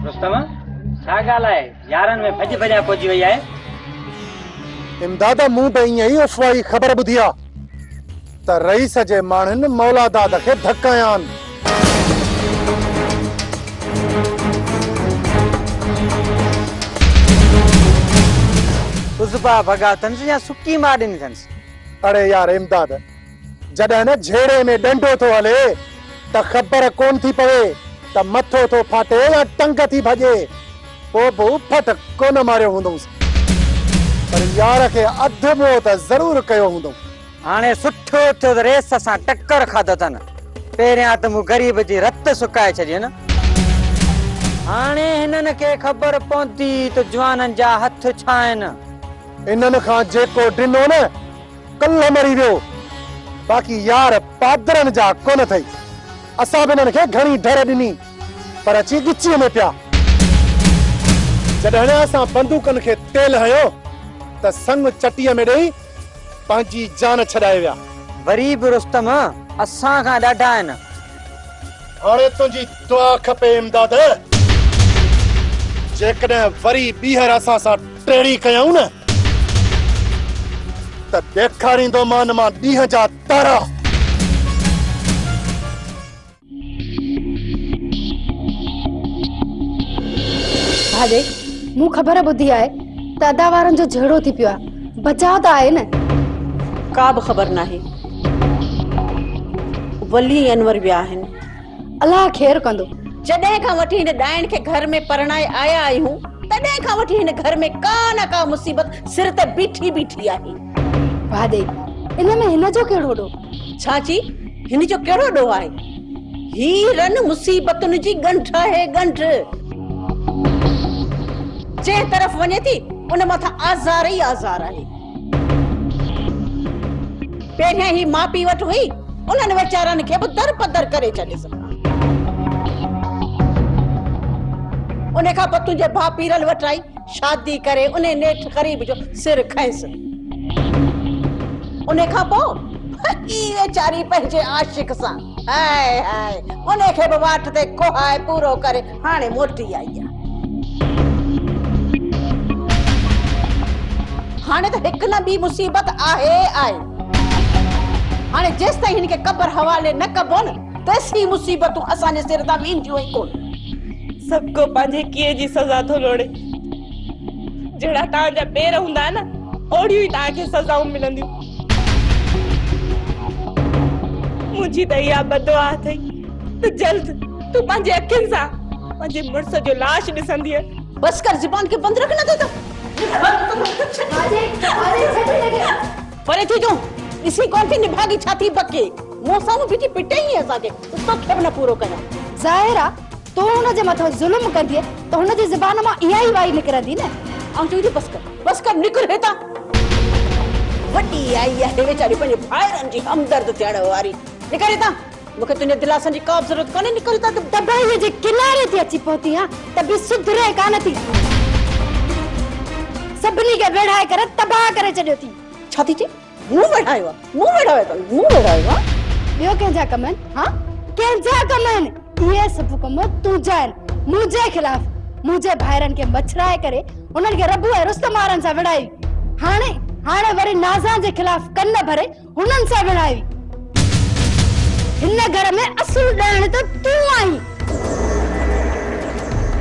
रुस्तम छा ॻाल्हि आहे यारनि में भॼ भॼा पहुची वई आहे। इमदाद मूं त ईअं ई अफ़वाही ख़बर ॿुधी आहे त रईस जे माण्हुनि मौला दाद खे धकाया आहिनि। उज़बा भॻा अथनि या सुकी मार ॾिनी अथनि। अड़े यार इमदाद, जॾहिं न झेड़े में डंडो थो हले त ख़बर कोन थी पवे त मथो थो फाटे या टंग थी भॼे। पोइ बि फट कोन मारियो हूंदुसि, पर यार खे अधु मुंहुं त ज़रूर कयो हूंदो। हाणे सुठो थियो त रेस सां टक्कर खाधो अथनि। पहिरियां त मूं ग़रीब जी रत सुकाए छॾी न। हाणे हिननि खे ख़बर पवंदी त जवाननि जा हथ छा आहिनि। इन्हनि खां जेको ॾिनो न कल्ह मरी वियो, बाक़ी यार पादरनि जा कोन अथई। असां बि हिननि खे घणी डर ॾिनी पर अची गिचीअ में पिया। जॾहिं असां बंदूकनि खे तेल हयो त संग चटीअ में ॾेई पंहिंजी जान छॾाए विया। वरी बि रुस्तम असां खां ॾाढा आहिनि। हाणे तुंहिंजी दुआ खपे इमदाद। जेकॾहिं वरी ॿीहर असां सां टेड़ी कयूं न त ॾेखारींदो मान मां ॾींहं जा तारा। भाॼे मूं ख़बर ॿुधी आहे त अदा वारनि जो झेड़ो थी पियो आहे। बचाव त आहे न? का बि ख़बर नाहे। वली अनवर विया आहिनि। अलाह ख़ैर कंदो। जॾहिं खां वठी हिन ॾाइण खे घर में परणाए आया आहियूं तॾहिं खां वठी हिन घर में का न का मुसीबत सिर ते बीठी आहे। भाॼे इन में हिन जो कहिड़ो ॾोह? छाची हिन जो कहिड़ो ॾोह आहे? हीरन मुसीबतुनि जी ॻंढ आहे, ॻंढ। जंहिं तरफ़ वञे थी उन मथां आज़ार ई आज़ार आहे। पहिरियां ही माउ पीउ वटि हुई, उन्हनि वीचारनि खे बि दर पदर करे छॾियसि। उन खां पोइ तुंहिंजे भाउ पीरल वटि आई, शादी करे उन नेठ ग़रीब जो सिर खयसि। उन खां पोइ ई वीचारी पंहिंजे आशिक सां हाय हाय उन खे बि वाट ते कोहाए पूरो करे हाणे मोटी आई आहे। हाणे त हिकु न ॿी मुसीबत आहे आहे। हाणे जेसि ताईं हिन खे क़ब्र हवाले न कबो न तेसी मुसीबतूं असांजे सिर तां वेंदियूं ई कोन। सबको पंहिंजे कीअं जी सज़ा थो लोड़े। जहिड़ा तव्हांजा पेर हूंदा न ओड़ियूं ई तव्हांखे सज़ाऊं मिलंदियूं। मुंहिंजी त इहा बदुआ अथई त जल्द तूं पंहिंजे अखियुनि सां पंहिंजे मुड़ुस जो लाश ॾिसंदीअ। बस कर, ज़ुबान खे बंदि रखना थो। परे थी तूं इसी कौन थी निभागी छाती बके मुंह साम्हूं बीठी पिटे ई असांखे तोखे बि न पूरो कयां। ज़ाहिर आहे तो हुनजे मथां ज़ुल्म कंदीअ त हुनजी ज़बान मां इहा ई वाई निकिरंदी न। ऐं चई बस कर निकिर हितां। वॾी आई आहे वीचारी पंहिंजे भाइरनि जी हमदर्द थियण वारी। निकिर हितां, मूंखे तुंहिंजे दिलासनि जी का बि ज़रूरत कोन्हे। निकिर हितां। तबाहीअ जे किनारे ते अची पहुती आहियां त बि सुधरे कान थी। सभिनी खे वेढ़ाए करे तबाह करे छॾियो थी। छा थी चई? मूं वेढ़ायो आहे? ॿियो कंहिंजा कम आहिनि? हा कंहिंजा कम आहिनि? इहे सभु कम तुंहिंजा आहिनि मुंहिंजे ख़िलाफ़। मुंहिंजे भाइरनि खे मछराए करे उन्हनि खे रबू ऐं रुस्तम वारनि सां विढ़ाई। हाणे वरी नाज़ा जे ख़िलाफ़ कन भरे हुननि सां विढ़ाई। हिन घर में असुल ॾाइण त तूं आहीं।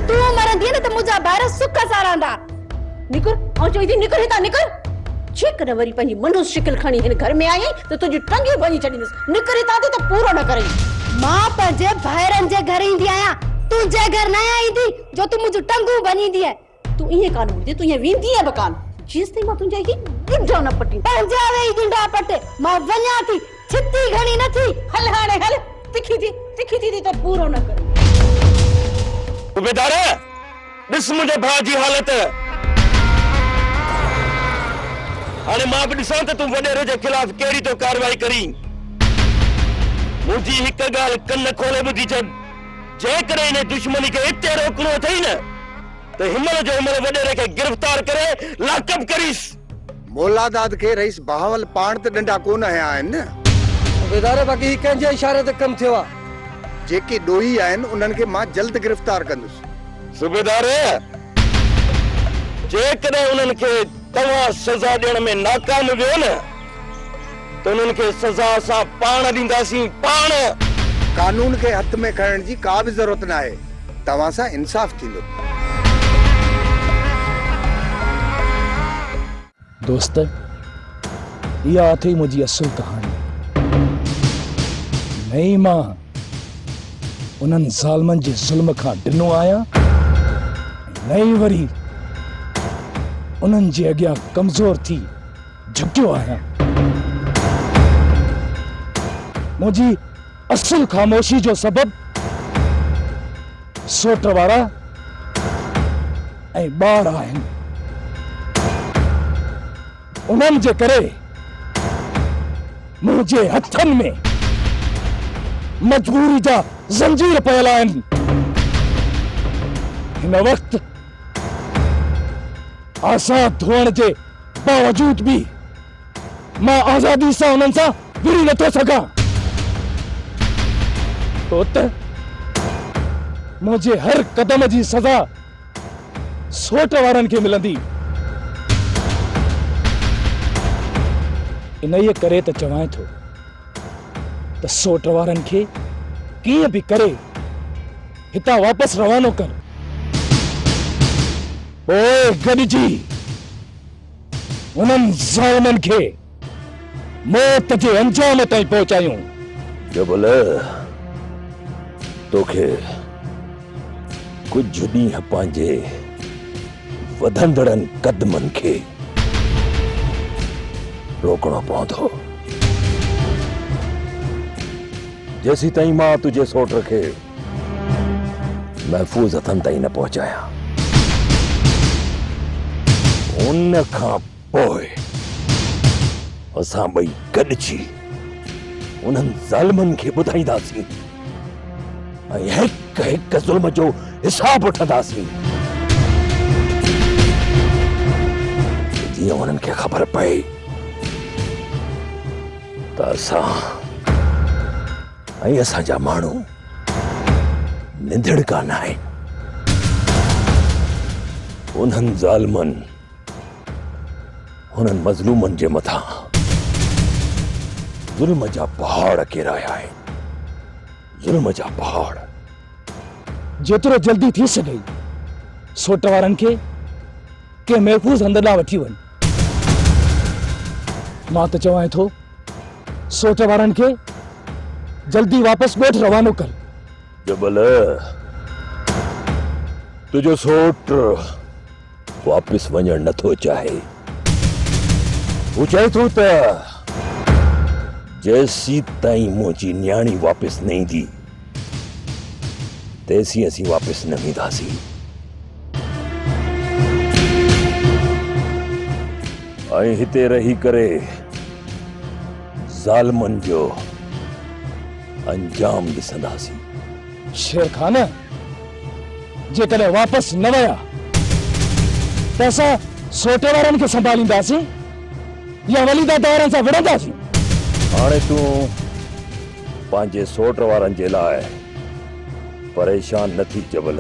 तूं मरंदी न त मुंहिंजा भाइर सुख सां रहंदा। निकर ऐं चई थी निकर हितां निकर। जेकॾहिं वरी पंहिंजी मनुष्य शिकिल खणी हिन घर में आई त तुंहिंजी टंगियूं भञी छॾींदसि। निकर हितां त पूरो न करे। मां पंहिंजे भाइरनि जे घर ईंदी आहियां, तुंहिंजे घर न ईंदी जो तूं मुंहिंजूं टंगूं भञींदी आहे। तूं ईअं कान हूंदी, तूं ईअं वेंदी आहे बि कान। जेसि ताईं मां तुंहिंजा ही ॾुंडा न पटी पंहिंजा वेही ॾुंडा पटे मां वञा थी। छिती घणी न थी। हल हाणे हल तिखी थी त पूरो न कर। उबेदार ॾिस मुंहिंजे भाउ जी हालत। हाणे मां बि ॾिसां त तूं वॾेरे जे ख़िलाफ़ कहिड़ी तो कार्रवाई करी। मुंहिंजी हिक ॻाल्हि कन खोले ॿुधी छॾ। जेकॾहिं हिन दुश्मनी खे हिते रोकणो अथई न त हिमल जो हिमल वॾेरे खे गिरफ़्तार करे लाकअप करीस। मौला दाद के रईस बहावल पाण त डंडा कोन हया आहिनि। बेदारे बाक़ी कंहिंजे इशारे ते कम थियो आहे। जेके ॾोही आहिनि उन्हनि खे मां जल्द गिरफ़्तार कंदुसि। सूबेदार जेकॾहिं उन्हनि खे तव्हां सज़ा ॾियण में नाकाम वियो न त उन्हनि खे सज़ा असां पाण ॾींदासीं, पाण। कानून के हथ में खणण जी का भी जरूरत ना है, तव्हां सां इंसाफ थींदो। दोस्त, इहा अथई मुंहिंजी असुल कहानी। नई मां उन्हनि ज़ालमनि जे ज़ुल्म खां ॾिनो आहियां, नई वरी उन्हनि जे अॻियां कमज़ोर थी झुकियो आहियां। मुंहिंजी असुल ख़ामोशी जो सबब सोट वारा ऐं ॿार आहिनि। उन्हनि जे करे मुंहिंजे हथनि में मजबूरी जा ज़ंजीर पयल आहिनि। हिन वक़्तु आज़ाद हुअण जे बावजूद भी मां आज़ादी सां उन्हनि सां विड़ी नथो सघां। तो त मुंहिंजे हर कदम जी सज़ा सोट वारनि खे मिलंदी। इन्हीअ करे त चवां थो त सोट वारनि खे कीअं बि करे हितां वापसि रवानो कर, पोइ गॾिजी उन्हनि ज़ालिमनि खे मौत जे अंजाम ताईं पहुचायूं। जबल तोखे कुछ ॾींहं पंहिंजे वधंदड़नि कदमनि खे रोकणो पवंदो, जेसी ताईं मां तुझे सोट खे महफूज़ हथनि ताईं न पहुचायां। उन खां पोइ असां ॿई गॾिजी उन्हनि ज़ालिमनि खे ॿुधाईंदासीं ऐं हिक हिक ज़ुल्म जो हिसाब वठंदासीं। जीअं उन्हनि खे ख़बर पए त असां ऐं असांजा माण्हू निंदड़ कान आहिनि। उन्हनि ज़ालिमनि उन्हनि मज़लूमनि जे मथां ज़ुल्म जा पहाड़ किराया आहिनि, ज़ुल्म जा पहाड़। जेतिरो जल्दी थी सघे सोट वारनि खे के महफ़ूज़ हंध ॾांहुं वठी वञ। मां त चवां थो सोट वारनि खे जल्दी वापसि ॻोठ रवानो कर। जबल तुझो सोट वापसि वञणु नथो चाहे। हू चए थो त जेसी ताईं मुंहिंजी न्याणी वापसि न ईंदी तेसी असीं वापसि न ईंदासीं। ऐं हिते रही करे ज़ालिमनि जो अंजाम ॾिसंदासीं। शेर खान, जेकॾहिं वापसि न विया त असां सोटे वारनि खे संभालींदासीं या वलीदाद वारनि सां विढ़ंदासीं। हाणे तूं पंहिंजे सोट वारनि जे लाइ परेशान न थी जबल।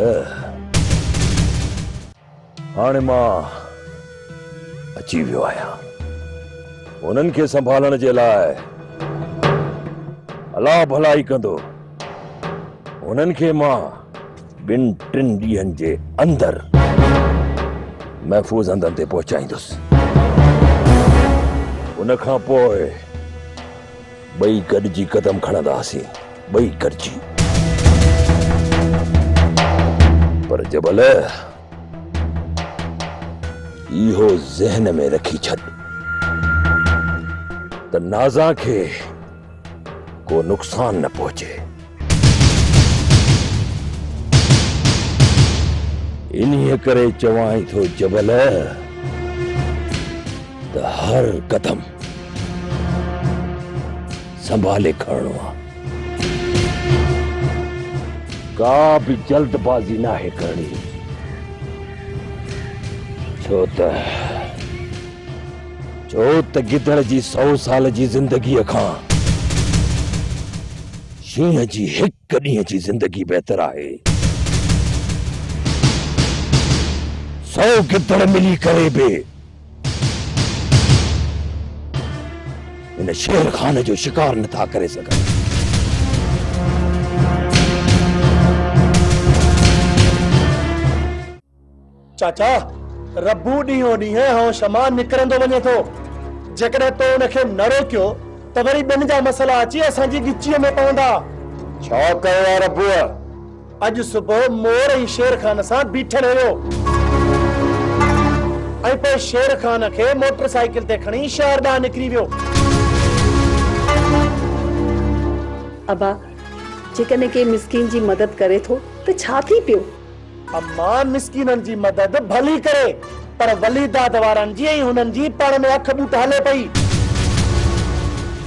हाणे मां अची वियो आहियां उन्हनि खे संभालण जे लाइ। अलाह भलाई कंदो उन्हनि खे मां 2-3 ॾींहंनि जे अंदर महफूज़ हंधनि ते पहुचाईंदुसि। उन खां पोइ ॿई गॾिजी कदम खणंदासीं, ॿई गॾिजी। पर जबल इहो ज़हन में रखी छॾ त नाज़ा खे को नुक़सान न पहुचे। इन्हीअ करे चवां थो जबल त हर कदम संभाले खणणो आहे। का भी जल्दबाजी ना है करनी, छो त गिदड़ जी 100 साल जी जिंदगी खां शींहं जी 1 ॾींहं जी जिंदगी बेहतर आहे। 100 गिदड़ मिली करे बि इन शेर खान जो शिकार नथा करे सघनि। चाचा रब्बू ॾींहों ॾींहुं शमा निकिरंदो वञे थो। जेकॾहिं तो उनखे न रोकियो त वरी ॿिनि जा मसला अची असांजी गिचीअ में पवंदा। छा कयो आहे रब्बूअ? अॼु सुबुह मोर ऐं शेर खान सां बीठल हुयो ऐं पोइ शेर खान खे मोटरसाइकिल ते खणी शहर ॾांहुं निकिरी वियो। अबा जेकॾहिं के मिस्किन जी मदद करे थो त छा थी पियो? अम्मा मिस्किननि जी मदद भली करे, पर वली दाद वारनि जी ऐं हुननि जी पाण में अख ॿूट हले पई।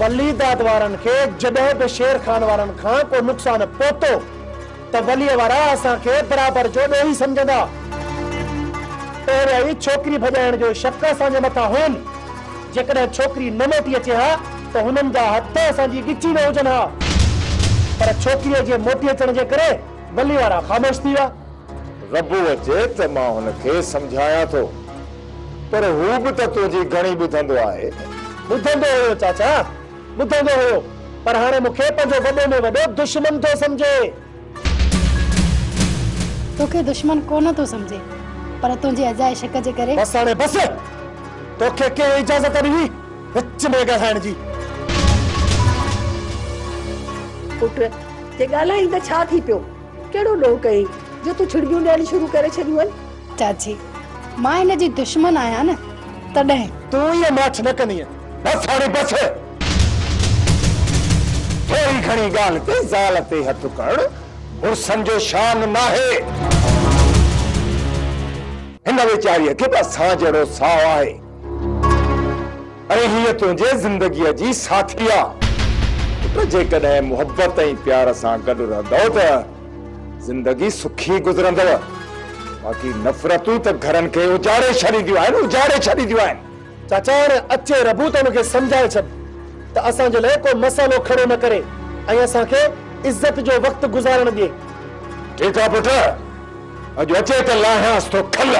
वली दाद वारनि खे जॾहिं बि शेर खान वारनि खां को नुक़सान पहुतो त वलीअ वारा असांखे बराबरि जो ॾोही सम्झंदा। पहिरियां ई छोकिरी भॼाइण जो शक असांजे मथां हुयनि। जेकॾहिं छोकिरी न मोटी अचे हा त हुननि जा हथ असांजी गिची न हुजनि हा, पर छोकिरीअ जे मोटी अचण जे करे वली वारा ख़ामोश थी विया। रब्बू अचे त मां हुनखे समझाया थो, पर हू बि त तुंहिंजी घणी ॿुधंदो आहे। ॿुधंदो हुयो चाचा, ॿुधंदो हुयो, पर हाणे मूंखे पंहिंजो वॾे में वॾो दुश्मन थो सम्झे। तोखे दुश्मन कोन थो सम्झे, पर तुंहिंजे अजाइश शक जे करे। बस हाणे बस, तोखे के इजाज़त ॾिनी विच में ॻाल्हाइण जी? पुट जे ॻाल्हाई त छा थी पियो? कहिड़ो ॾोह कई जो तूं छिड़ियूं ॾियण शुरू करे छॾियूं आहिनि? चाची मां हिन जी दुश्मन आहियां न, तॾहिं तूं इहा माछ न कंदी। बस हाणे बस, थोरी घणी ॻाल्हि ते ज़ाल ते हथ करणु मुड़सनि जो शान नाहे। हिन वीचारीअ खे बि असां जहिड़ो साउ आहे, ऐं हीअ तुंहिंजे ज़िंदगीअ जी साथी आहे। जेकॾहिं मुहबत ऐं प्यार सां गॾु रहंदव त जिंदगी सुखी गुज़रंदव। बाक़ी नफ़रतूं त घरनि खे उजाड़े छॾींदियूं आहिनि, उजाड़े छॾींदियूं आहिनि। चाचा हाणे अचे रबू त हुनखे सम्झाए छॾ त असांजे लाइ को मसालो खड़ो न करे ऐं असांखे इज़त जो वक़्तु गुज़ारण ॾिए। ठीकु आहे पुट, अॼु अचे त लाहियांसि तो खल।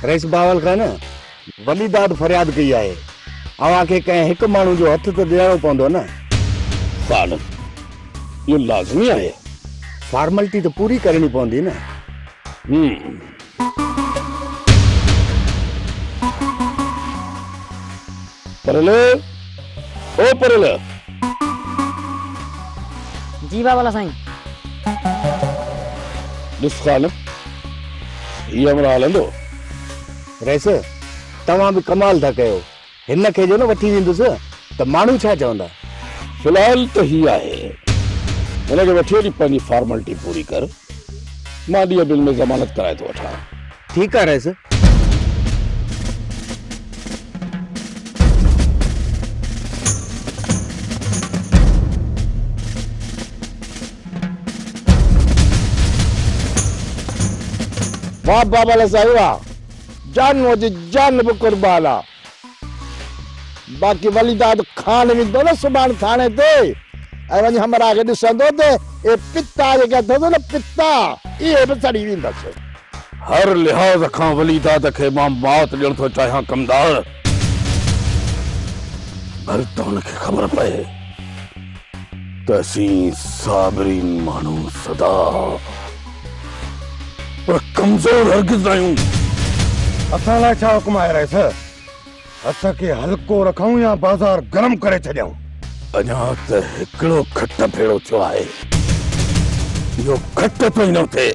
रईस बावल खां न वली दाद फरियाद कई आहे। अव्हांखे कंहिं हिकु माण्हू जो हथ त ॾियणो पवंदो न। कान इहो लाज़मी आहे, फॉर्मेलिटी तो पूरी करनी पवंदी न। परल, ओ परल। जी बाबा साईं। ॾिस खान, हीअ अमरा हलंदो। रईस तव्हां बि कमाल था कयो। हिन खे जो न वठी वेंदुसि त माण्हू छा चवंदा? फिलहाल त ही आहे, हिनखे वठी वञी पंहिंजी फॉर्मेलिटी पूरी कर। मां ॾींहं बिल में ज़मानत कराए थो वठां। ठीकु आहे रईस। वाह बाबा साहिब वाह, जान मुझे जान बि कुर्बान आहे। बाक़ी वली दाद खान वेंदो न सुभाणे थाणे ते, ऐं वञी हमरा खे ॾिसंदो त ए पिता जेके अथव न पिता, इहे बि सड़ी वेंदसि। हर लिहाज़ खां वली दाद खे मां मौत ॾियण थो चाहियां कमदार, भल त हुनखे ख़बर पए त असीं साबरीन माण्हू सदा, पर कमज़ोर हरगिज़ आहियूं। असां लाइ छा हुकुम आहे रईस? हथ खे हल्को रखूं या बाज़ार गरम करे छॾियूं? अञा त हिकिड़ो खट भेड़ो थियो आहे, इहो खट तो ई न थिए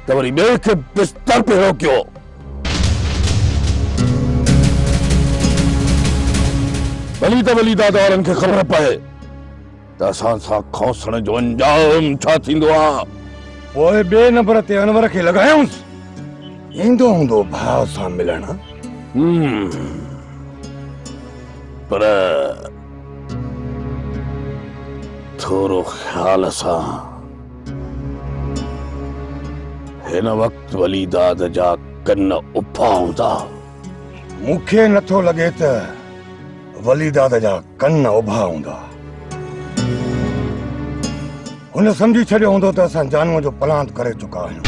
त वरी ॿिए खे बिस्तर भेड़ो कयो। भली त वली दादा वारनि खे ख़बर पए त असां सां खौसण जो अंजाम छा थींदो आहे। पोइ ॿिए नंबर ते अनवर खे लॻायूंसि, ईंदो हूंदो भाउ सां मिलण। पर थोरो ख्याल सां, हिन वक़्तु वली दाद जा कन उभा हूंदा। मूंखे नथो लॻे त वली दाद जा कन उभा हूंदा। हुन सम्झी छॾियो हूंदो त असां जानूअ जो प्लान करे चुका आहियूं।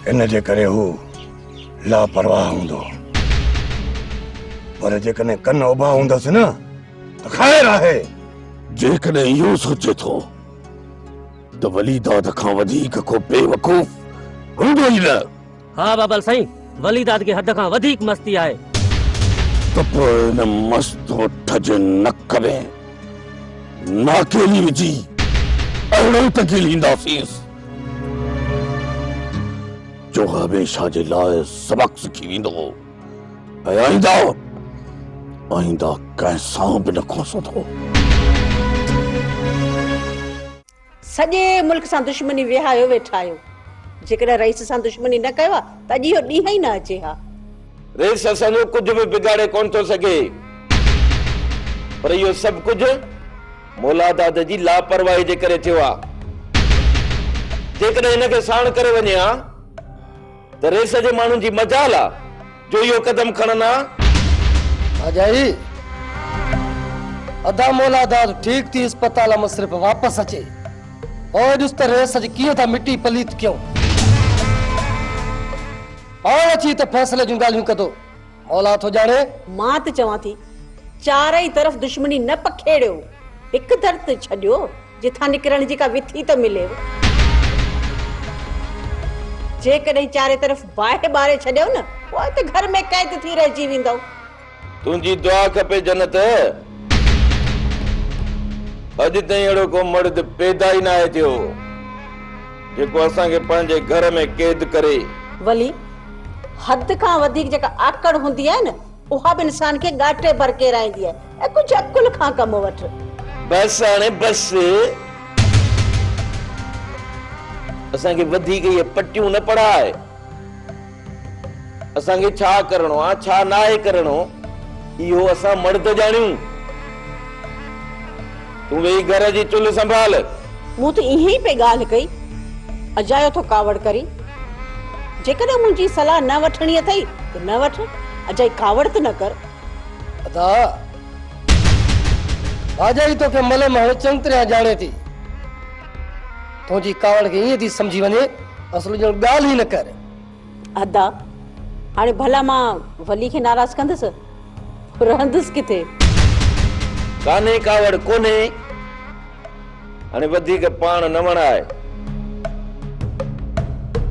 इन जे करे हू लापरवाह हूंदो, पर जेकॾहिं कन उभा हूंदसि न त ख़ैर आहे। जेकॾहिं इहो सोचे थो त वली दाद खां वधीक को बेवकूफ़ हूंदो ई न। हाँ बाबल साईं, वली दाद खे हद खां वधीक मस्ती आहे। त पोइ इन मस्त उठ जे नक में नाकेली विझी अहिड़ो तकीलींदासींसि जो हमेशा जे लाइ सबक सिखी वेंदो ऐं आईंदा कंहिंसां बि न खोसंदो। सॼे मुल्क सां दुश्मनी विहायो वेठा आहियो। जेकॾहिं रईस सां दुश्मनी न कयो आहे त अॼु इहो ॾींहुं ई न अचे हा। रईस असांजो कुझु बि बिगाड़े कोन थो सघे, पर इहो सभु कुझु मौला दाद जी लापरवाही जे करे थियो आहे। जेकॾहिं हिनखे साण करे वञे हा त रईस जे माण्हुनि जी मजाल आहे जो इहो कदम खणनि हा। अजाई अदा मौला दाद ठीक थी अस्पताल में सिर्फ वापस अचे और दुस्त रेस जी किए था मिट्टी पलीत क्यों और अची तो फैसले जूं गालियूं कदो। मौला तो जाने मां त चवां थी चारई तरफ दुश्मनी न पखेड़ियो, हिकु दर्द छॾियो जिथां निकिरण जी का विथी त मिले। जेकॾहिं चारे तरफ बाहि बारे छॾियो न पोइ त घर में कैद थी रहिजी वेंदो। तुंहिंजी दुआ खपे जन्नत। अॼु ताईं अहिड़ो को मर्द पैदा ई न आहे थियो जेको असांखे पंहिंजे घर में कैद करे। वली हद खां वधीक जेका आकड़ हूंदी आहे न उहा बि इंसान खे गाटे भरके रहंदी आहे। ऐं कुझु अकुल खां कम वठ। बस हाणे बस, असांखे वधीक इहे पटियूं न पढ़ाए। असांखे छा करणो आहे छा न आहे करणो इहो असां मर्द ॼाणियूं। तूं वेही घर जी चुल्ह संभाल। मूं त इहे ई पे ॻाल्हि कई, अजायो थो कावड़ करी। जेकॾहिं मुंहिंजी सलाह न वठणी अथई त न वठ, अजाई कावड़ त न कर। अदा अजाई तो के मले में चंग तरह जाने थी तुझी कावड़ के ये थी समझी वने असल जो गाल ही न कर। अदा हाणे भला मां वली खे नाराज कंदसि रहंदसि किथे? कान्हे कावड़ कोन्हे। हाणे वधीक पाण न वणाए।